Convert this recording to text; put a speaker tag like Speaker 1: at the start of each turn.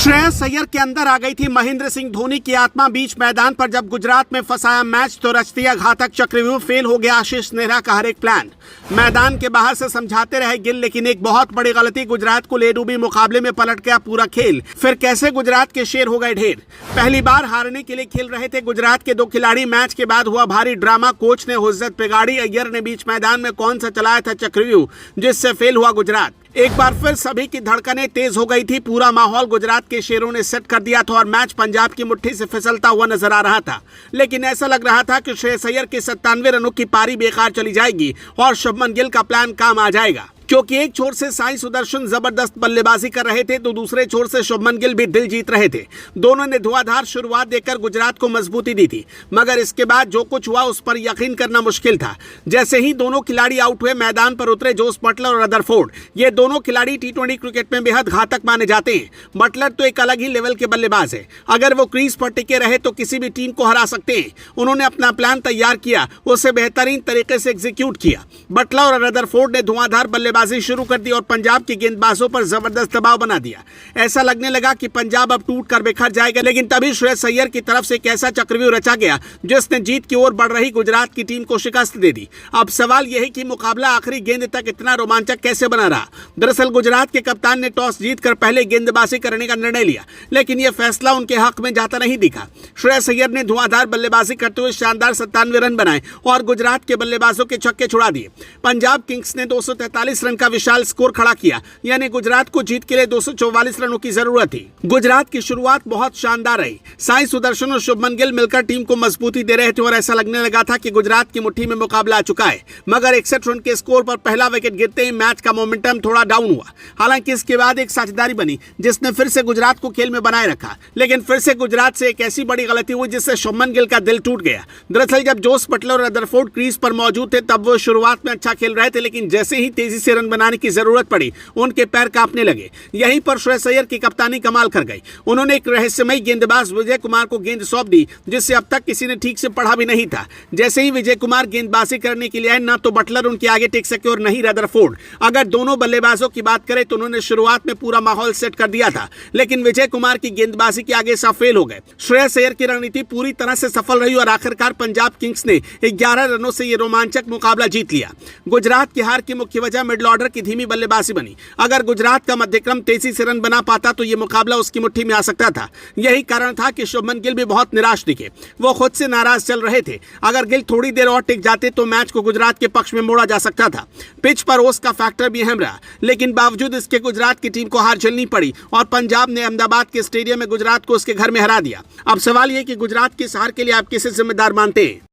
Speaker 1: श्रेयस अय्यर के अंदर आ गई थी महेंद्र सिंह धोनी की आत्मा। बीच मैदान पर जब गुजरात में फंसाया मैच तो रच दिया घातक चक्रव्यूह। फेल हो गया आशीष नेहरा का हर एक प्लान। मैदान के बाहर से समझाते रहे गिल, लेकिन एक बहुत बड़ी गलती गुजरात को ले डूबी। मुकाबले में पलट गया पूरा खेल। फिर कैसे गुजरात के शेर हो गए ढेर। पहली बार हारने के लिए खेल रहे थे गुजरात के दो खिलाड़ी। मैच के बाद हुआ भारी ड्रामा। कोच ने हुज्जत बिगाड़ी। अय्यर ने बीच मैदान में कौन सा चलाया था चक्रव्यूह जिससे फेल हुआ गुजरात। एक बार फिर सभी की धड़कनें तेज हो गई थी। पूरा माहौल गुजरात के शेरों ने सेट कर दिया था और मैच पंजाब की मुट्ठी से फिसलता हुआ नजर आ रहा था। लेकिन ऐसा लग रहा था कि श्रेयस अय्यर के 97 रनों की पारी बेकार चली जाएगी और शुभमन गिल का प्लान काम आ जाएगा, क्योंकि एक छोर से साई सुदर्शन जबरदस्त बल्लेबाजी कर रहे थे तो दूसरे छोर से शुभमन गिल भी दिल जीत रहे थे। दोनों ने धुआंधार शुरुआत देकर गुजरात को मजबूती दी थी, मगर इसके बाद जो कुछ हुआ उस पर यकीन करना मुश्किल था। जैसे ही दोनों खिलाड़ी आउट हुए, मैदान पर उतरे जोस बटलर और रदरफोर्ड। ये दोनों खिलाड़ी टी20 क्रिकेट में बेहद घातक माने जाते हैं। बटलर तो एक अलग ही लेवल के बल्लेबाज है। अगर वो क्रीज पर टिके रहे तो किसी भी टीम को हरा सकते हैं। उन्होंने अपना प्लान तैयार किया, उसे बेहतरीन तरीके से एग्जीक्यूट किया। बटलर और रदरफोर्ड ने धुआंधार बल्लेबाजी शुरू कर दी और पंजाब के गेंदबाजों पर जबरदस्त दबाव बना दिया। ऐसा लगने लगा कि पंजाब अब टूट कर बिखर जाएगा, लेकिन तभी श्रेयस अय्यर की तरफ से एक ऐसा चक्रव्यूह रचा गया जिसने जीत की ओर बढ़ रही गुजरात की टीम को शिकस्त दे दी। अब सवाल यह है कि मुकाबला आखिरी गेंद तक इतना रोमांचक कैसे बना रहा। दरअसल गुजरात के कप्तान ने टॉस जीतकर पहले गेंदबाजी करने का निर्णय लिया, लेकिन यह फैसला उनके हक में जाता नहीं दिखा। श्रेयस अय्यर ने धुआंधार बल्लेबाजी करते हुए शानदार 97 रन बनाए और गुजरात के बल्लेबाजों के छक्के छुड़ा दिए। पंजाब किंग्स ने 243 रन का विशाल स्कोर खड़ा किया, यानी गुजरात को जीत के लिए 244 रनों की जरूरत थी। गुजरात की शुरुआत बहुत शानदार रही। साई सुदर्शन और शुभमन गिल मिलकर टीम को मजबूती दे रहे थे और ऐसा लगने लगा था कि गुजरात की मुट्ठी में मुकाबला आ चुका है। मगर 61 रन के स्कोर पर पहला विकेट गिरते ही मैच का मोमेंटम थोड़ा डाउन हुआ। हालांकि इसके बाद एक साझेदारी बनी जिसने फिर से गुजरात को खेल में बनाए रखा, लेकिन फिर से गुजरात से एक ऐसी बड़ी गलती हुई जिससे शुभमन गिल का दिल टूट गया। दरअसल जब जोस बटलर और रदरफोर्ड क्रीज पर मौजूद थे तब वो शुरुआत में अच्छा खेल रहे थे, लेकिन जैसे ही तेजी से रन बनाने की जरूरत पड़ी उनके पैर कांपने लगे। यहीं पर श्रेयस अय्यर की कप्तानी कमाल कर गई। उन्होंने एक रहस्यमयी गेंदबाज विजय कुमार को गेंद सौंप दी, जिससे अब तक किसी ने ठीक से पढ़ा भी नहीं था। जैसे ही विजय कुमार गेंदबाजी करने के लिए आए, ना तो बटलर उनके आगे टिक सके और नहीं रदरफोर्ड। अगर दोनों बल्लेबाजों की बात करें तो उन्होंने शुरुआत में पूरा माहौल सेट कर दिया था, लेकिन विजय कुमार की गेंदबाजी के आगे सब फेल हो गए। श्रेयस अय्यर की रणनीति पूरी तरह से सफल रही और आखिरकार पंजाब किंग्स ने 11 रनों से यह रोमांचक मुकाबला जीत लिया। गुजरात की हार की मुख्य वजह मिडिल ऑर्डर की धीमी बल्लेबाजी बनी। अगर गुजरात का मध्यक्रम तेजी से रन बना पाता तो यह मुकाबला उसकी मुट्ठी में आ सकता था। यही कारण था कि शुभमन गिल भी बहुत निराश दिखे। वो खुद से नाराज चल रहे थे। अगर गिल थोड़ी देर और टिक जाते तो मैच को गुजरात के पक्ष में मोड़ा जा सकता था। पिच पर ओस का फैक्टर भी अहम रहा, लेकिन बावजूद इसके गुजरात की टीम को हार झेलनी पड़ी और पंजाब ने अहमदाबाद के स्टेडियम में गुजरात को उसके घर में हरा दिया। अब सवाल यह कि गुजरात की इस हार के लिए आप किसे जिम्मेदार मानते हैं।